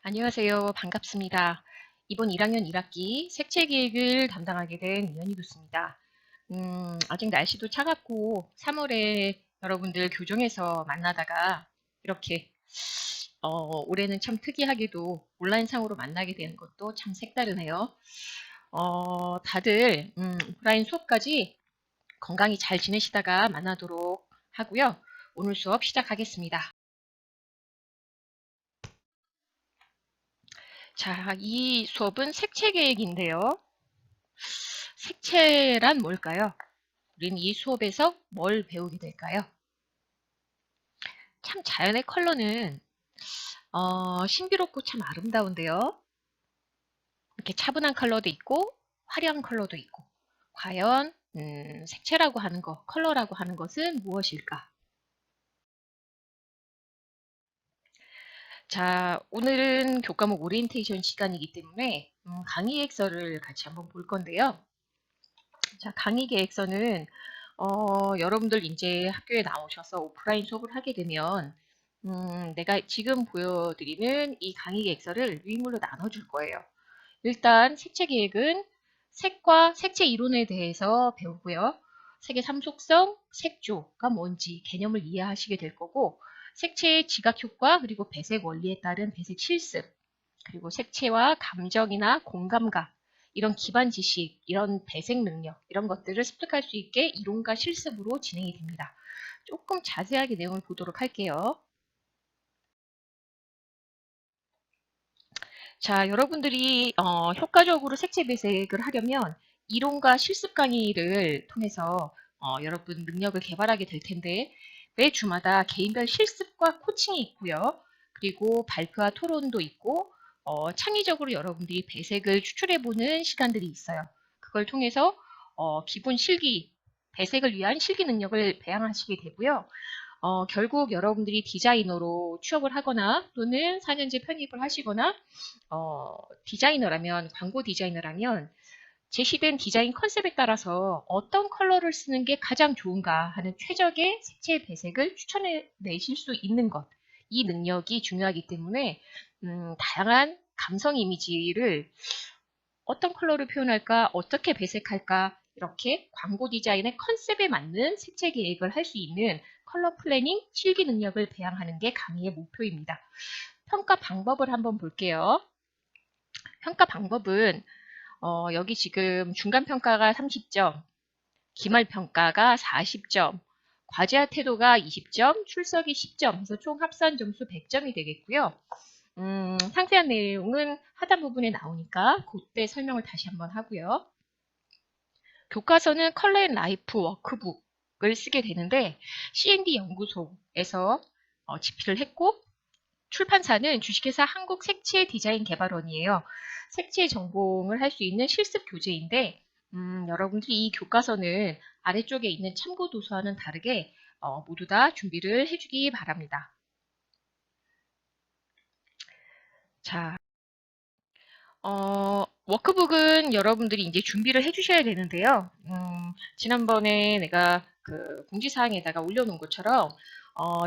안녕하세요. 반갑습니다. 이번 1학년 1학기 색채 기획을 담당하게 된 이현희 교수입니다. 아직 날씨도 차갑고 3월에 여러분들 교정에서 만나다가 이렇게 올해는 참 특이하게도 온라인상으로 만나게 되는 것도 참 색다르네요. 다들 오프라인 수업까지 건강히 잘 지내시다가 만나도록 하고요. 오늘 수업 시작하겠습니다. 자, 이 수업은 색채 계획인데요. 색채란 뭘까요? 우리는 이 수업에서 뭘 배우게 될까요? 참 자연의 컬러는 신비롭고 참 아름다운데요. 이렇게 차분한 컬러도 있고 화려한 컬러도 있고 과연 색채라고 하는 것, 컬러라고 하는 것은 무엇일까? 자, 오늘은 교과목 오리엔테이션 시간이기 때문에 강의 계획서를 같이 한번 볼 건데요. 자, 강의 계획서는 여러분들 이제 학교에 나오셔서 오프라인 수업을 하게 되면 내가 지금 보여드리는 이 강의 계획서를 유인물로 나눠줄 거예요. 일단 색채 계획은 색과 색채 이론에 대해서 배우고요. 색의 삼속성, 색조가 뭔지 개념을 이해하시게 될 거고 색채의 지각 효과 그리고 배색 원리에 따른 배색 실습 그리고 색채와 감정이나 공감각 이런 기반 지식, 이런 배색 능력 이런 것들을 습득할 수 있게 이론과 실습으로 진행이 됩니다. 조금 자세하게 내용을 보도록 할게요. 자, 여러분들이 효과적으로 색채 배색을 하려면 이론과 실습 강의를 통해서 여러분 능력을 개발하게 될 텐데 매 주마다 개인별 실습과 코칭이 있고요. 그리고 발표와 토론도 있고 창의적으로 여러분들이 배색을 추출해보는 시간들이 있어요. 그걸 통해서 기본 실기, 배색을 위한 실기 능력을 배양하시게 되고요. 결국 여러분들이 디자이너로 취업을 하거나 또는 4년제 편입을 하시거나 디자이너라면, 광고 디자이너라면 제시된 디자인 컨셉에 따라서 어떤 컬러를 쓰는 게 가장 좋은가 하는 최적의 색채 배색을 추천해 내실 수 있는 것. 이 능력이 중요하기 때문에 다양한 감성 이미지를 어떤 컬러를 표현할까, 어떻게 배색할까, 이렇게 광고 디자인의 컨셉에 맞는 색채 계획을 할 수 있는 컬러 플래닝, 실기 능력을 배양하는 게 강의의 목표입니다. 평가 방법을 한번 볼게요. 평가 방법은 여기 지금 중간평가가 30점, 기말평가가 40점, 과제와 태도가 20점, 출석이 10점, 그래서 총 합산 점수 100점이 되겠고요. 상세한 내용은 하단 부분에 나오니까 그때 설명을 다시 한번 하고요. 교과서는 컬러 앤 라이프 워크북을 쓰게 되는데 C&D 연구소에서 집필을 했고 출판사는 주식회사 한국색채 디자인 개발원이에요. 색채 전공을 할 수 있는 실습 교재인데 여러분들이 이 교과서는 아래쪽에 있는 참고 도서와는 다르게 모두 다 준비를 해주기 바랍니다. 자, 워크북은 여러분들이 이제 준비를 해주셔야 되는데요. 지난번에 내가 그 공지사항에다가 올려놓은 것처럼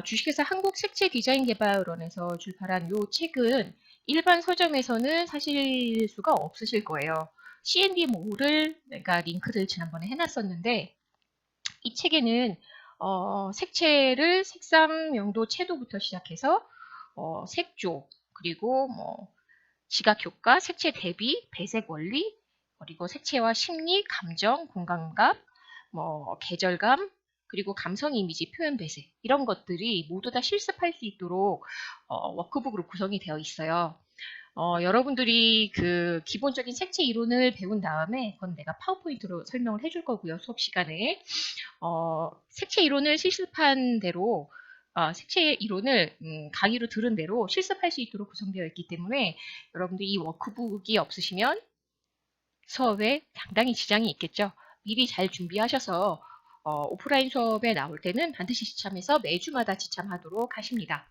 주식회사 한국색채디자인개발원에서 출판한 이 책은 일반 서점에서는 사실 수가 없으실 거예요. C&D 모를 내가 링크를 지난번에 해놨었는데 이 책에는 색채를 색상 용도 채도부터 시작해서 색조 그리고 뭐 지각 효과, 색채 대비, 배색 원리, 그리고 색채와 심리, 감정, 공감각, 뭐 계절감, 그리고 감성 이미지 표현 배색 이런 것들이 모두 다 실습할 수 있도록 워크북으로 구성이 되어 있어요. 여러분들이 그 기본적인 색채 이론을 배운 다음에 그건 내가 파워포인트로 설명을 해줄 거고요. 수업 시간에 색채 이론을 실습한 대로 색채 이론을 강의로 들은 대로 실습할 수 있도록 구성되어 있기 때문에 여러분들이 이 워크북이 없으시면 수업에 상당히 지장이 있겠죠. 미리 잘 준비하셔서 오프라인 수업에 나올 때는 반드시 지참해서 매주마다 지참하도록 하십니다.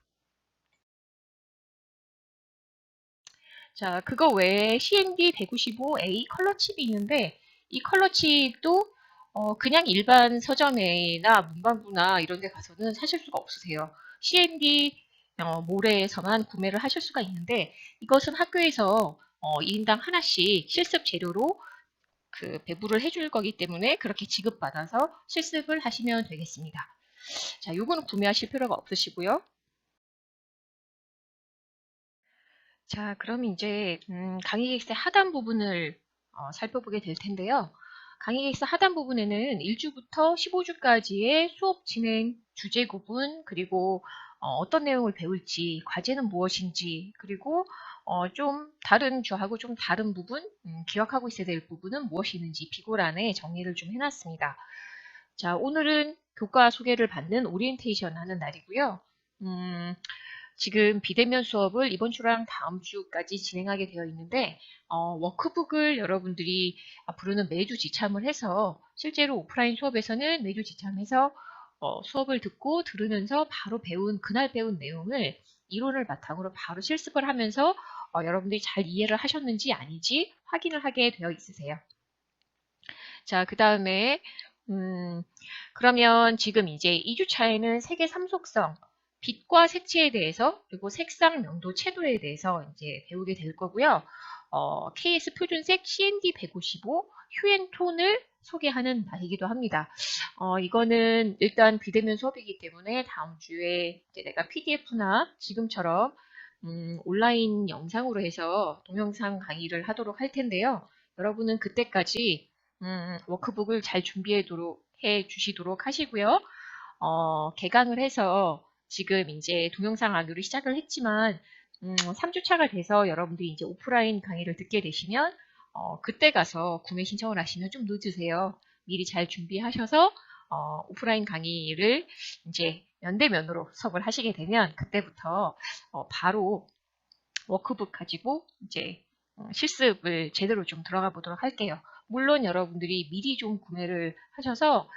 자, 그거 외에 CND 195A 컬러 칩이 있는데 이 컬러 칩도 그냥 일반 서점이나 문방구나 이런 데 가서는 사실 수가 없으세요. CND 몰에서만 구매를 하실 수가 있는데 이것은 학교에서 1인당 하나씩 실습 재료로 배부를 해줄 거기 때문에 그렇게 지급받아서 실습을 하시면 되겠습니다. 자, 요거는 구매하실 필요가 없으시고요. 자, 그럼 이제 강의 객세 하단 부분을 살펴보게 될 텐데요. 강의 객세 하단 부분에는 1주부터 15주까지의 수업 진행, 주제 구분, 그리고 어떤 내용을 배울지, 과제는 무엇인지, 그리고 좀 다른 주하고 좀 다른 부분, 기억하고 있어야 될 부분은 무엇이 있는지 비고란에 정리를 좀 해놨습니다. 자, 오늘은 교과 소개를 받는 오리엔테이션 하는 날이고요. 지금 비대면 수업을 이번 주랑 다음 주까지 진행하게 되어 있는데 워크북을 여러분들이 앞으로는 매주 지참을 해서 실제로 오프라인 수업에서는 매주 지참해서 수업을 듣고 들으면서 바로 그날 배운 내용을 이론을 바탕으로 바로 실습을 하면서 여러분들이 잘 이해를 하셨는지 아닌지 확인을 하게 되어 있으세요. 자, 그 다음에 그러면 지금 이제 2주차에는 색의 삼속성, 빛과 색채에 대해서 그리고 색상, 명도, 채도에 대해서 이제 배우게 될 거고요. KS 표준색 CND 155 휴앤톤을 소개하는 날이기도 합니다. 이거는 일단 비대면 수업이기 때문에 다음 주에 이제 내가 PDF나 지금처럼 온라인 영상으로 해서 동영상 강의를 하도록 할 텐데요. 여러분은 그때까지 워크북을 잘 준비하도록 해 주시도록 하시고요. 개강을 해서 지금 이제 동영상 안으로 시작을 했지만 3주차가 돼서 여러분들이 이제 오프라인 강의를 듣게 되시면 그때 가서 구매 신청을 하시면 좀 늦으세요. 미리 잘 준비하셔서 오프라인 강의를 이제 면대면으로 수업을 하시게 되면 그때부터 바로 워크북 가지고 이제 실습을 제대로 좀 들어가 보도록 할게요. 물론 여러분들이 미리 좀 구매를 하셔서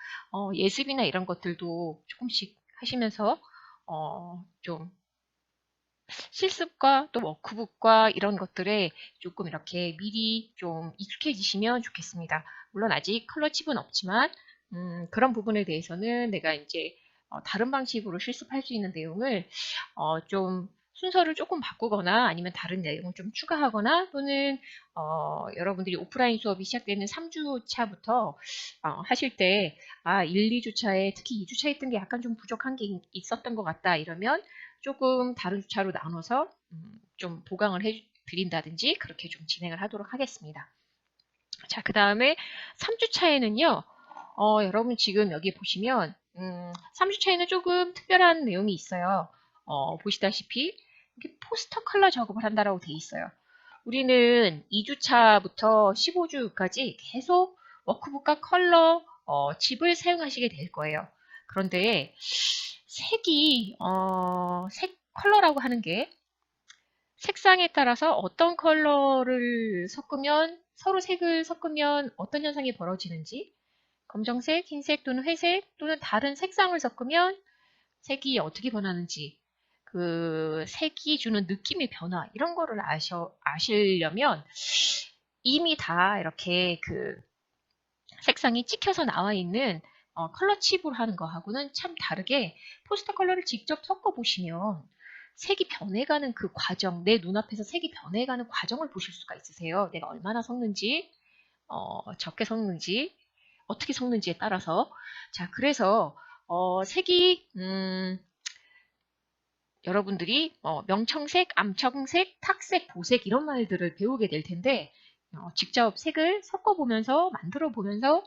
예습이나 이런 것들도 조금씩 하시면서 좀 실습과 또 워크북과 이런 것들에 조금 이렇게 미리 좀 익숙해지시면 좋겠습니다. 물론 아직 컬러 칩은 없지만 그런 부분에 대해서는 내가 이제 다른 방식으로 실습할 수 있는 내용을 좀 순서를 조금 바꾸거나 아니면 다른 내용을 좀 추가하거나 또는 여러분들이 오프라인 수업이 시작되는 3주차부터 하실 때 1, 2주차에 특히 2주차 했던 게 약간 좀 부족한 게 있었던 것 같다 이러면 조금 다른 주차로 나눠서 좀 보강을 해 드린다든지 그렇게 좀 진행을 하도록 하겠습니다. 자, 그 다음에 3주차에는요, 여러분 지금 여기 보시면 3주차에는 조금 특별한 내용이 있어요. 보시다시피 이렇게 포스터 컬러 작업을 한다라고 돼 있어요. 우리는 2주차부터 15주까지 계속 워크북과 컬러 칩을 사용하시게 될 거예요. 그런데 색 컬러라고 하는 게 색상에 따라서 어떤 컬러를 섞으면, 서로 색을 섞으면 어떤 현상이 벌어지는지, 검정색, 흰색 또는 회색 또는 다른 색상을 섞으면 색이 어떻게 변하는지, 그 색이 주는 느낌의 변화, 이런 거를 아시려면 이미 다 이렇게 색상이 찍혀서 나와 있는 컬러 칩으로 하는 거하고는 참 다르게 포스터 컬러를 직접 섞어 보시면 색이 변해가는 그 과정, 내 눈앞에서 색이 변해가는 과정을 보실 수가 있으세요. 내가 얼마나 섞는지, 적게 섞는지, 어떻게 섞는지에 따라서. 자, 그래서 색이 여러분들이 명청색, 암청색, 탁색, 보색 이런 말들을 배우게 될 텐데 직접 색을 섞어보면서 만들어보면서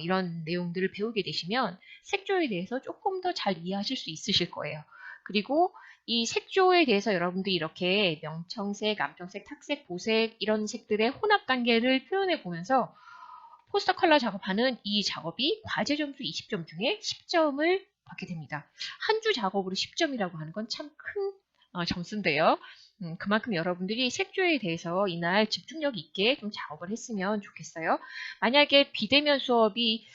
이런 내용들을 배우게 되시면 색조에 대해서 조금 더 잘 이해하실 수 있으실 거예요. 그리고 이 색조에 대해서 여러분들이 이렇게 명청색, 암청색, 탁색, 보색 이런 색들의 혼합 단계를 표현해 보면서 포스터 컬러 작업하는 이 작업이 과제 점수 20점 중에 10점을 받게 됩니다. 한 주 작업으로 10점이라고 하는 건 참 큰 점수인데요. 그만큼 여러분들이 색조에 대해서 이날 집중력 있게 좀 작업을 했으면 좋겠어요. 만약에 비대면 수업이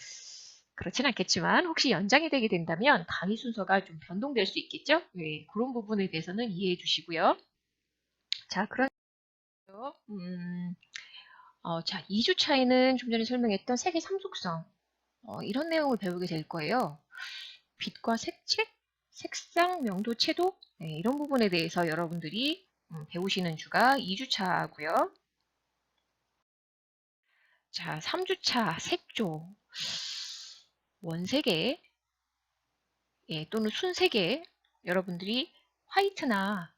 그렇진 않겠지만 혹시 연장이 되게 된다면 강의 순서가 좀 변동될 수 있겠죠? 네, 그런 부분에 대해서는 이해해 주시고요. 자, 그럼 자, 2주차에는 좀 전에 설명했던 색의 삼속성 이런 내용을 배우게 될 거예요. 빛과 색채? 색상, 명도, 채도 네, 이런 부분에 대해서 여러분들이 배우시는 주가 2주차고요. 자, 3주차 색조 원색에 예, 또는 순색에 여러분들이 화이트나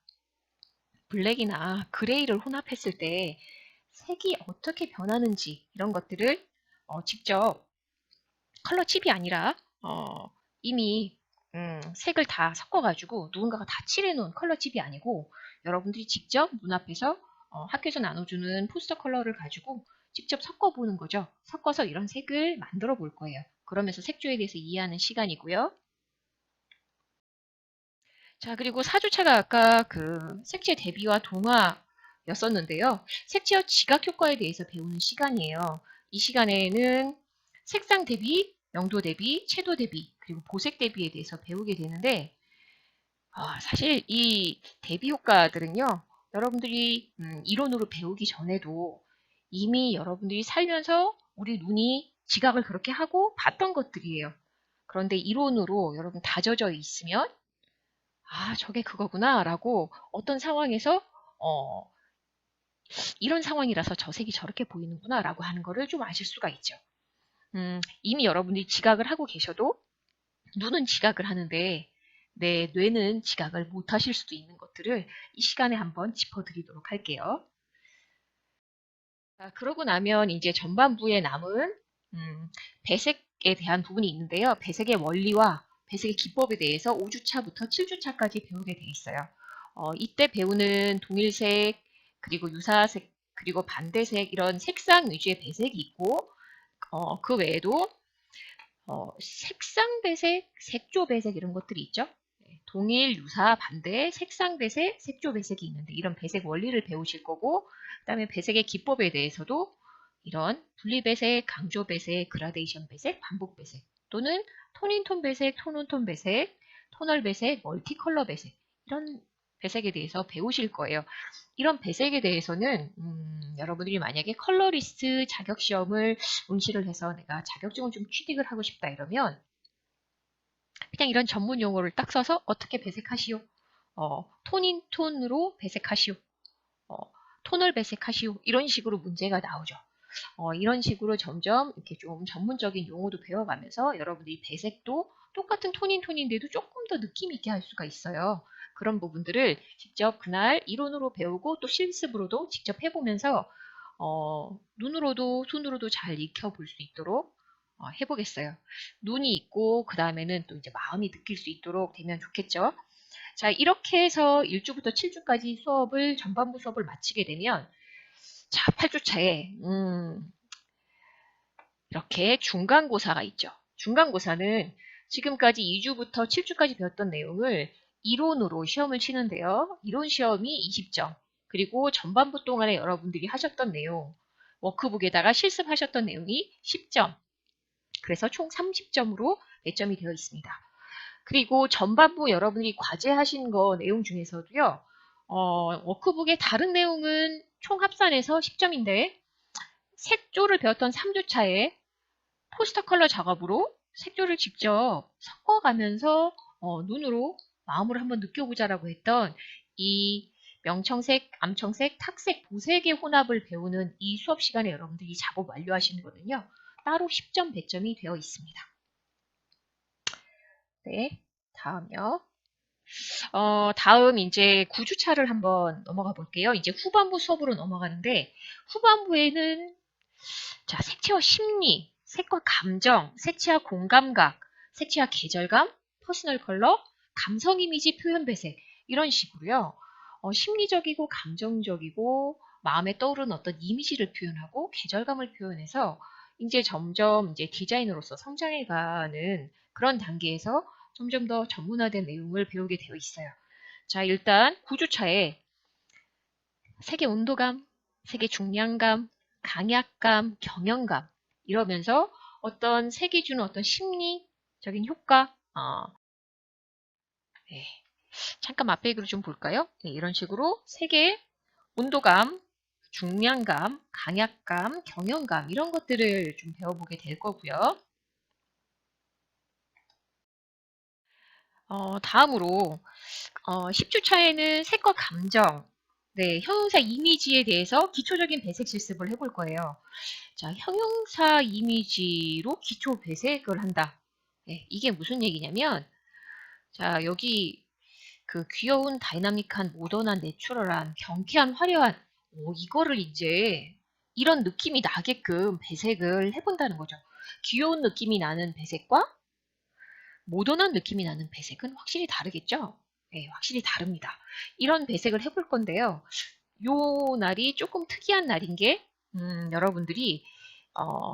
블랙이나 그레이를 혼합했을 때 색이 어떻게 변하는지 이런 것들을 직접 컬러 칩이 아니라 이미 색을 다 섞어가지고 누군가가 다 칠해놓은 컬러 칩이 아니고 여러분들이 직접 눈앞에서 학교에서 나눠주는 포스터 컬러를 가지고 직접 섞어보는 거죠. 섞어서 이런 색을 만들어 볼 거예요. 그러면서 색조에 대해서 이해하는 시간이고요. 자, 그리고 4주차가 아까 그 색채 대비와 동화였었는데요. 색채와 지각 효과에 대해서 배우는 시간이에요. 이 시간에는 색상 대비, 명도 대비, 채도 대비, 그리고 보색 대비에 대해서 배우게 되는데 사실 이 대비 효과들은요. 여러분들이 이론으로 배우기 전에도 이미 여러분들이 살면서 우리 눈이 지각을 그렇게 하고 봤던 것들이에요. 그런데 이론으로 여러분 다져져 있으면 저게 그거구나 라고 어떤 상황에서 어, 이런 상황이라서 저 색이 저렇게 보이는구나 라고 하는 거를 좀 아실 수가 있죠. 이미 여러분들이 지각을 하고 계셔도 눈은 지각을 하는데 내 뇌는 지각을 못 하실 수도 있는 것들을 이 시간에 한번 짚어드리도록 할게요. 자, 그러고 나면 이제 전반부에 남은 배색에 대한 부분이 있는데요. 배색의 원리와 배색의 기법에 대해서 5주차부터 7주차까지 배우게 돼 있어요. 이때 배우는 동일색, 그리고 유사색, 그리고 반대색 이런 색상 위주의 배색이 있고 그 외에도 색상 배색, 색조 배색 이런 것들이 있죠. 네, 동일, 유사, 반대, 색상 배색, 색조 배색이 있는데 이런 배색 원리를 배우실 거고 그다음에 배색의 기법에 대해서도 이런 분리 배색, 강조 배색, 그라데이션 배색, 반복 배색 또는 톤인톤 배색, 톤온톤 배색, 토널 배색, 멀티컬러 배색 이런 배색에 대해서 배우실 거예요. 이런 배색에 대해서는 여러분들이 만약에 컬러리스트 자격시험을 응시를 해서 내가 자격증을 좀 취득을 하고 싶다 이러면 그냥 이런 전문 용어를 딱 써서 어떻게 배색하시오? 톤인 톤으로 배색하시오. 어, 톤을 배색하시오. 이런 식으로 문제가 나오죠. 이런 식으로 점점 이렇게 좀 전문적인 용어도 배워가면서 여러분들이 배색도 똑같은 톤인 톤인데도 조금 더 느낌 있게 할 수가 있어요. 그런 부분들을 직접 그날 이론으로 배우고 또 실습으로도 직접 해보면서 눈으로도 손으로도 잘 익혀볼 수 있도록 해보겠어요. 눈이 있고 그 다음에는 또 이제 마음이 느낄 수 있도록 되면 좋겠죠. 자, 이렇게 해서 1주부터 7주까지 수업을 전반부 수업을 마치게 되면 자, 8주차에 이렇게 중간고사가 있죠. 중간고사는 지금까지 2주부터 7주까지 배웠던 내용을 이론으로 시험을 치는데요. 이론 시험이 20점, 그리고 전반부 동안에 여러분들이 하셨던 내용, 워크북에다가 실습하셨던 내용이 10점, 그래서 총 30점으로 배점이 되어 있습니다. 그리고 전반부 여러분이 과제하신 거 내용 중에서도요. 워크북의 다른 내용은 총 합산해서 10점인데 색조를 배웠던 3주차에 포스터 컬러 작업으로 색조를 직접 섞어가면서 눈으로 마음으로 한번 느껴보자라고 했던 이 명청색, 암청색, 탁색, 보색의 혼합을 배우는 이 수업 시간에 여러분들이 작업 완료하시는 거는요. 따로 10점 배점이 되어 있습니다. 네, 다음요. 다음 이제 9주차를 한번 넘어가 볼게요. 이제 후반부 수업으로 넘어가는데 후반부에는 자, 색채와 심리, 색과 감정, 색채와 공감각, 색채와 계절감, 퍼스널 컬러, 감성 이미지 표현 배색 이런 식으로요. 심리적이고 감정적이고 마음에 떠오르는 어떤 이미지를 표현하고 계절감을 표현해서 이제 점점 이제 디자이너로서 성장해가는 그런 단계에서 점점 더 전문화된 내용을 배우게 되어 있어요. 자, 일단 9주차에 색의 온도감, 색의 중량감, 강약감, 경영감 이러면서 어떤 색이 주는 어떤 심리적인 효과 네. 잠깐 맛배기로 좀 볼까요? 네, 이런 식으로 색의 온도감, 중량감, 강약감, 경영감 이런 것들을 좀 배워보게 될 거고요. 다음으로 10주차에는 색과 감정, 네, 형용사 이미지에 대해서 기초적인 배색 실습을 해볼 거예요. 자, 형용사 이미지로 기초 배색을 한다. 네, 이게 무슨 얘기냐면, 자, 여기 그 귀여운, 다이나믹한, 모던한, 내추럴한, 경쾌한, 화려한, 이거를 이제 이런 느낌이 나게끔 배색을 해본다는 거죠. 귀여운 느낌이 나는 배색과 모던한 느낌이 나는 배색은 확실히 다르겠죠? 네, 확실히 다릅니다. 이런 배색을 해볼 건데요. 요 날이 조금 특이한 날인 게 여러분들이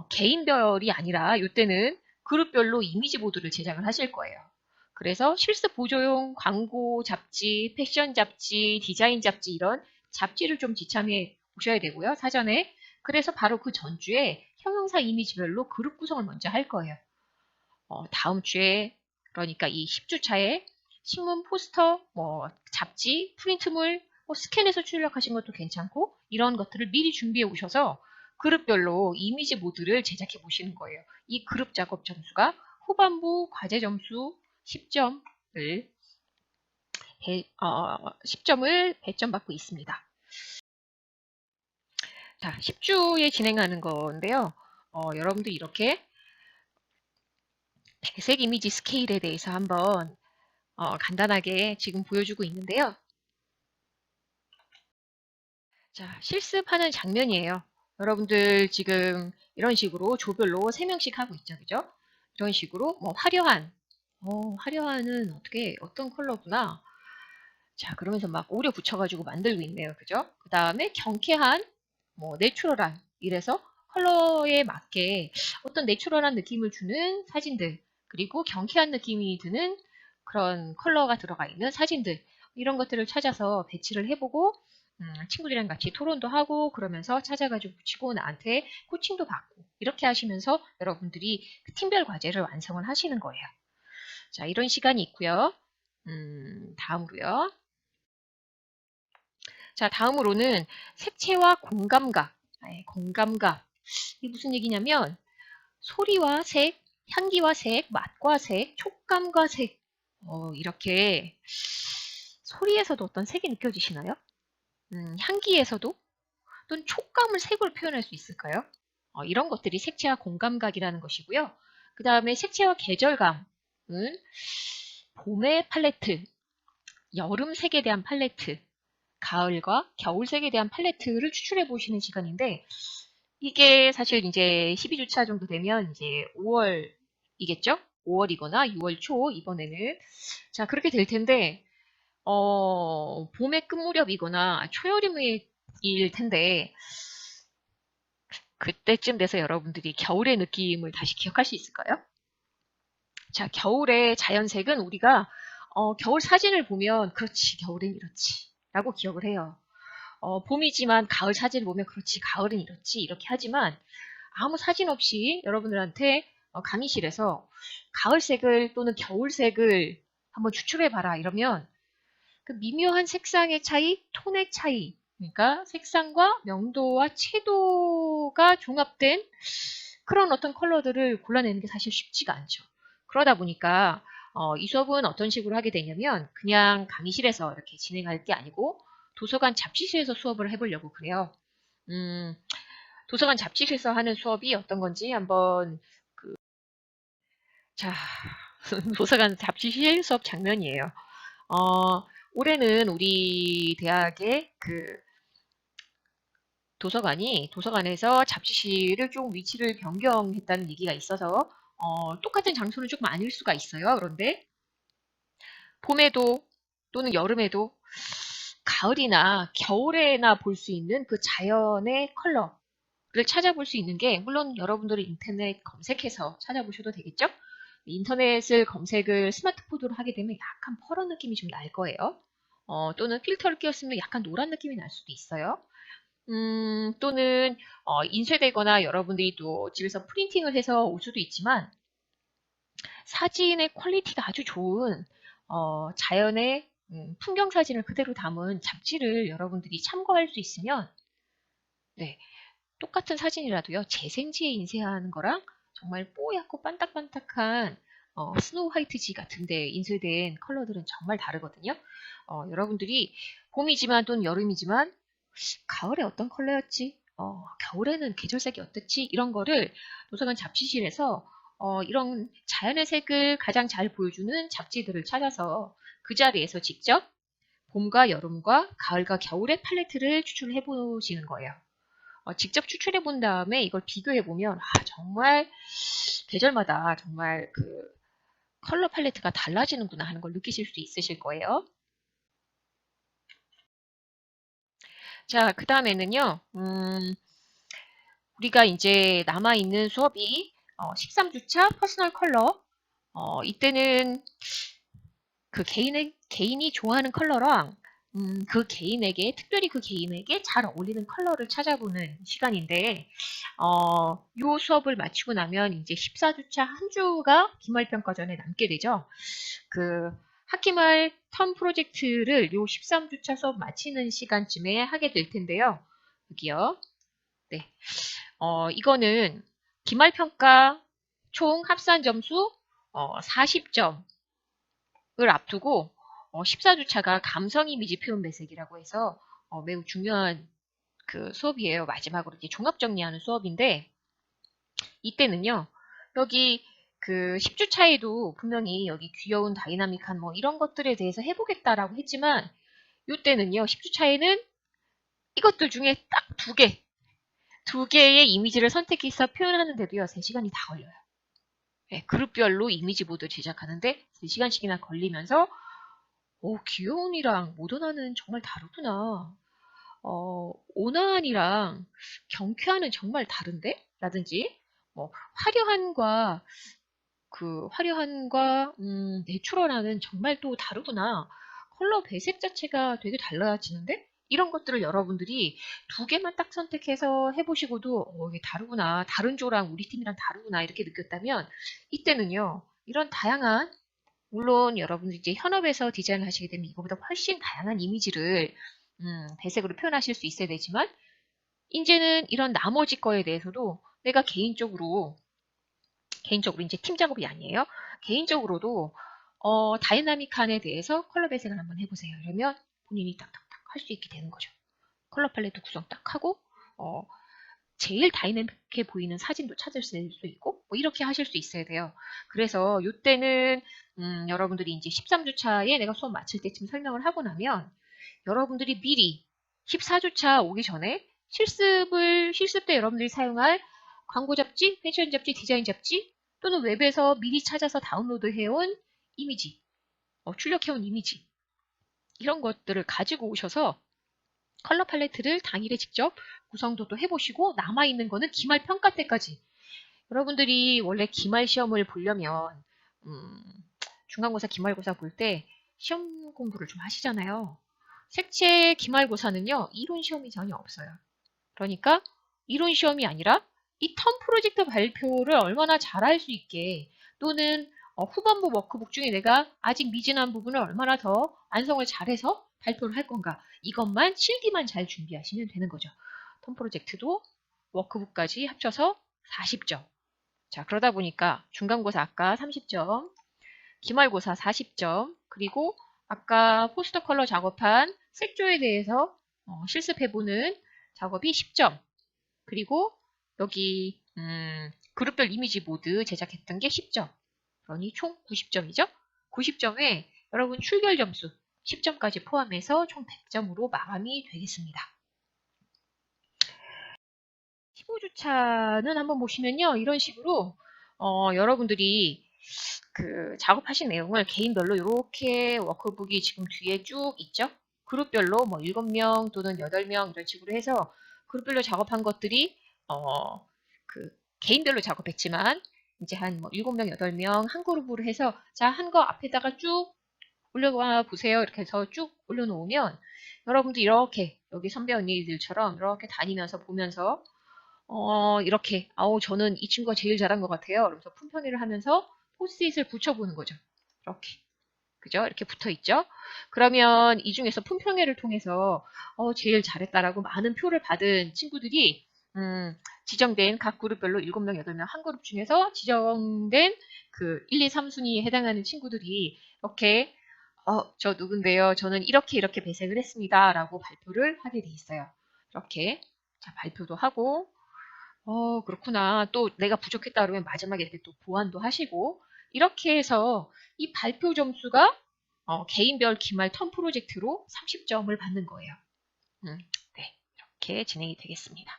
개인별이 아니라 요때는 그룹별로 이미지 보드를 제작을 하실 거예요. 그래서 실습 보조용 광고 잡지, 패션 잡지, 디자인 잡지 이런 잡지를 좀 지참해 보셔야 되고요. 사전에. 그래서 바로 그 전주에 형용사 이미지별로 그룹 구성을 먼저 할 거예요. 다음 주에 그러니까 이 10주차에 신문 포스터, 뭐 잡지, 프린트물 스캔해서 출력하신 것도 괜찮고 이런 것들을 미리 준비해 오셔서 그룹별로 이미지 모드를 제작해 보시는 거예요. 이 그룹 작업 점수가 후반부 과제 점수 10점을 10점을 배점받고 있습니다. 자, 10주에 진행하는 건데요. 여러분들 이렇게 배색 이미지 스케일에 대해서 한번 간단하게 지금 보여주고 있는데요. 자, 실습하는 장면이에요. 여러분들 지금 이런 식으로 조별로 3명씩 하고 있죠. 그죠? 이런 식으로 뭐 화려한, 화려한은 어떤 컬러구나. 자, 그러면서 막 오려 붙여가지고 만들고 있네요. 그죠? 그 다음에 경쾌한, 뭐 내추럴한 이래서 컬러에 맞게 어떤 내추럴한 느낌을 주는 사진들 그리고 경쾌한 느낌이 드는 그런 컬러가 들어가 있는 사진들 이런 것들을 찾아서 배치를 해보고 친구들이랑 같이 토론도 하고 그러면서 찾아가지고 붙이고 나한테 코칭도 받고 이렇게 하시면서 여러분들이 그 팀별 과제를 완성을 하시는 거예요. 자, 이런 시간이 있고요. 다음으로요. 자, 다음으로는 색채와 공감각. 공감각. 이게 무슨 얘기냐면 소리와 색, 향기와 색, 맛과 색, 촉감과 색. 이렇게 소리에서도 어떤 색이 느껴지시나요? 향기에서도 또는 촉감을 색으로 표현할 수 있을까요? 이런 것들이 색채와 공감각이라는 것이고요. 그 다음에 색채와 계절감은 봄의 팔레트, 여름색에 대한 팔레트, 가을과 겨울색에 대한 팔레트를 추출해 보시는 시간인데 이게 사실 이제 12주차 정도 되면 이제 5월이겠죠? 5월이거나 6월 초 이번에는 자 그렇게 될 텐데 봄의 끝무렵이거나 초여름일 텐데 그때쯤 돼서 여러분들이 겨울의 느낌을 다시 기억할 수 있을까요? 자, 겨울의 자연색은 우리가 겨울 사진을 보면 그렇지 겨울엔 이렇지 라고 기억을 해요. 봄이지만 가을 사진을 보면 그렇지 가을은 이렇지 이렇게 하지만 아무 사진 없이 여러분들한테 강의실에서 가을색을 또는 겨울색을 한번 추출해봐라 이러면 그 미묘한 색상의 차이, 톤의 차이 그러니까 색상과 명도와 채도가 종합된 그런 어떤 컬러들을 골라내는 게 사실 쉽지가 않죠. 그러다 보니까 이 수업은 어떤 식으로 하게 되냐면 그냥 강의실에서 이렇게 진행할 게 아니고 도서관 잡지실에서 수업을 해보려고 그래요. 음, 도서관 잡지실에서 하는 수업이 어떤 건지 한번 자 도서관 잡지실 수업 장면이에요. 올해는 우리 대학의 그 도서관에서 잡지실을 좀 위치를 변경했다는 얘기가 있어서 똑같은 장소는 조금 아닐 수가 있어요. 그런데 봄에도 또는 여름에도 가을이나 겨울에나 볼 수 있는 그 자연의 컬러를 찾아볼 수 있는 게 물론 여러분들이 인터넷 검색해서 찾아보셔도 되겠죠? 인터넷을 검색을 스마트폰으로 하게 되면 약간 퍼런 느낌이 좀 날 거예요. 또는 필터를 끼웠으면 약간 노란 느낌이 날 수도 있어요. 또는 인쇄되거나 여러분들이 또 집에서 프린팅을 해서 올 수도 있지만 사진의 퀄리티가 아주 좋은 자연의 풍경 사진을 그대로 담은 잡지를 여러분들이 참고할 수 있으면 네, 똑같은 사진이라도요 재생지에 인쇄하는 거랑 정말 뽀얗고 반딱반딱한 스노우 화이트지 같은데 인쇄된 컬러들은 정말 다르거든요. 여러분들이 봄이지만 또는 여름이지만 가을에 어떤 컬러였지? 겨울에는 계절색이 어땠지? 이런 거를 도서관 잡지실에서 이런 자연의 색을 가장 잘 보여주는 잡지들을 찾아서 그 자리에서 직접 봄과 여름과 가을과 겨울의 팔레트를 추출해 보시는 거예요. 직접 추출해 본 다음에 이걸 비교해 보면 정말 계절마다 정말 그 컬러 팔레트가 달라지는구나 하는 걸 느끼실 수 있으실 거예요. 자, 그 다음에는요, 우리가 이제 남아있는 수업이 13주차 퍼스널 컬러. 이때는 그 개인이 좋아하는 컬러랑 그 개인에게, 특별히 그 개인에게 잘 어울리는 컬러를 찾아보는 시간인데, 요 수업을 마치고 나면 이제 14주차 한 주가 기말평가 전에 남게 되죠. 그 학기말 텀 프로젝트를 요 13주차 수업 마치는 시간쯤에 하게 될 텐데요. 여기요. 네. 이거는 기말평가 총 합산 점수 40점을 앞두고 14주차가 감성 이미지 표현 배색이라고 해서 매우 중요한 그 수업이에요. 마지막으로 이제 종합 정리하는 수업인데 이때는요. 여기 그 10주차에도 분명히 여기 귀여운 다이나믹한 뭐 이런 것들에 대해서 해보겠다라고 했지만 이때는요. 10주차에는 이것들 중에 딱 두 개의 이미지를 선택해서 표현하는데도요. 3시간이 다 걸려요. 네, 그룹별로 이미지 모드 제작하는데 3시간씩이나 걸리면서 귀여운이랑 모던화는 정말 다르구나. 온화한이랑 경쾌한은 정말 다른데? 라든지 뭐 화려한과 내추럴한은 정말 또 다르구나. 컬러 배색 자체가 되게 달라지는데? 이런 것들을 여러분들이 두 개만 딱 선택해서 해보시고도 이게 다르구나. 다른 조랑 우리 팀이랑 다르구나. 이렇게 느꼈다면 이때는요. 이런 다양한 물론 여러분들이 이제 현업에서 디자인을 하시게 되면 이거보다 훨씬 다양한 이미지를 배색으로 표현하실 수 있어야 되지만 이제는 이런 나머지 거에 대해서도 내가 개인적으로 이제 팀 작업이 아니에요. 개인적으로도 다이나믹한에 대해서 컬러 배색을 한번 해보세요. 그러면 본인이 딱딱딱 할 수 있게 되는 거죠. 컬러 팔레트 구성 딱 하고 어, 제일 다이나믹해 보이는 사진도 찾을 수 있고 뭐 이렇게 하실 수 있어야 돼요. 그래서 이때는 여러분들이 이제 13주차에 내가 수업 마칠 때쯤 설명을 하고 나면 여러분들이 미리 14주차 오기 전에 실습 때 여러분들이 사용할 광고 잡지, 패션 잡지, 디자인 잡지 또는 웹에서 미리 찾아서 다운로드 해온 이미지, 출력해온 이미지 이런 것들을 가지고 오셔서 컬러 팔레트를 당일에 직접 구성도 또 해보시고 남아있는 거는 기말 평가 때까지 여러분들이 원래 기말 시험을 보려면 중간고사 기말고사 볼 때 시험 공부를 좀 하시잖아요. 색채 기말고사는요. 이론 시험이 전혀 없어요. 그러니까 이론 시험이 아니라 이 텀 프로젝트 발표를 얼마나 잘할 수 있게 또는 후반부 워크북 중에 내가 아직 미진한 부분을 얼마나 더 완성을 잘해서 발표를 할 건가 이것만 실기만 잘 준비하시면 되는 거죠. 텀 프로젝트도 워크북까지 합쳐서 40점. 자, 그러다 보니까 중간고사 아까 30점, 기말고사 40점, 그리고 아까 포스터 컬러 작업한 색조에 대해서 실습해보는 작업이 10점, 그리고 여기 그룹별 이미지 모드 제작했던 게 10점. 그러니 총 90점이죠. 90점에 여러분 출결 점수 10점까지 포함해서 총 100점으로 마감이 되겠습니다. 15주차는 한번 보시면요. 이런 식으로 여러분들이 그 작업하신 내용을 개인별로 이렇게 워크북이 지금 뒤에 쭉 있죠. 그룹별로 뭐 7명 또는 8명 이런 식으로 해서 그룹별로 작업한 것들이 그 개인별로 작업했지만 이제 한 뭐 7명, 8명 한 그룹으로 해서 자, 한 거 앞에다가 쭉 올려봐 보세요. 이렇게 해서 쭉 올려놓으면 여러분도 이렇게 여기 선배 언니들처럼 이렇게 다니면서 보면서 이렇게 저는 이 친구가 제일 잘한 것 같아요. 그러면서 품평회를 하면서 포스트잇을 붙여보는 거죠. 이렇게. 그죠? 이렇게 붙어 있죠? 그러면 이 중에서 품평회를 통해서 제일 잘했다라고 많은 표를 받은 친구들이 지정된 각 그룹별로 7명, 8명 한 그룹 중에서 지정된 그 1, 2, 3순위에 해당하는 친구들이 이렇게 저 누군데요. 저는 이렇게 배색을 했습니다. 라고 발표를 하게 돼 있어요. 이렇게 자, 발표도 하고 그렇구나. 또 내가 부족했다 그러면 마지막에 이렇게 또 보완도 하시고 이렇게 해서 이 발표 점수가 개인별 기말 턴 프로젝트로 30점을 받는 거예요. 네, 이렇게 진행이 되겠습니다.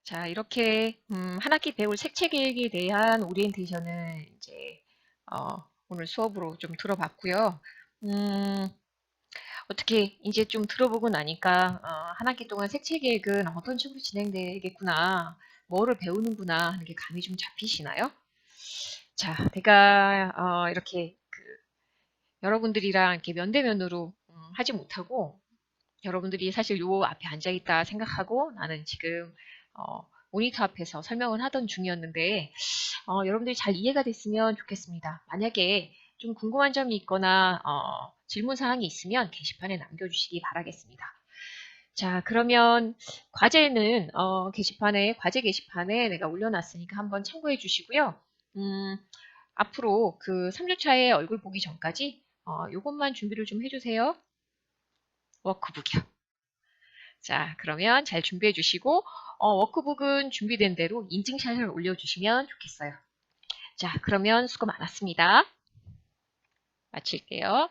자, 이렇게 한 학기 배울 색채 계획에 대한 오리엔테이션을 이제 오늘 수업으로 좀 들어봤고요. 어떻게 이제 좀 들어보고 나니까 한 학기 동안 색채 계획은 어떤 식으로 진행되겠구나, 뭐를 배우는구나 하는 게 감이 좀 잡히시나요? 자, 제가 이렇게 여러분들이랑 이렇게 면대면으로 하지 못하고 여러분들이 사실 요 앞에 앉아있다 생각하고 나는 지금 모니터 앞에서 설명을 하던 중이었는데 여러분들이 잘 이해가 됐으면 좋겠습니다. 만약에 좀 궁금한 점이 있거나 질문 사항이 있으면 게시판에 남겨주시기 바라겠습니다. 자, 그러면 과제는 과제 게시판에 내가 올려놨으니까 한번 참고해 주시고요. 앞으로 그 3주차에 얼굴 보기 전까지 요것만 준비를 좀 해주세요. 워크북이요. 자, 그러면 잘 준비해 주시고 워크북은 준비된 대로 인증샷을 올려주시면 좋겠어요. 자, 그러면 수고 많았습니다. 마칠게요.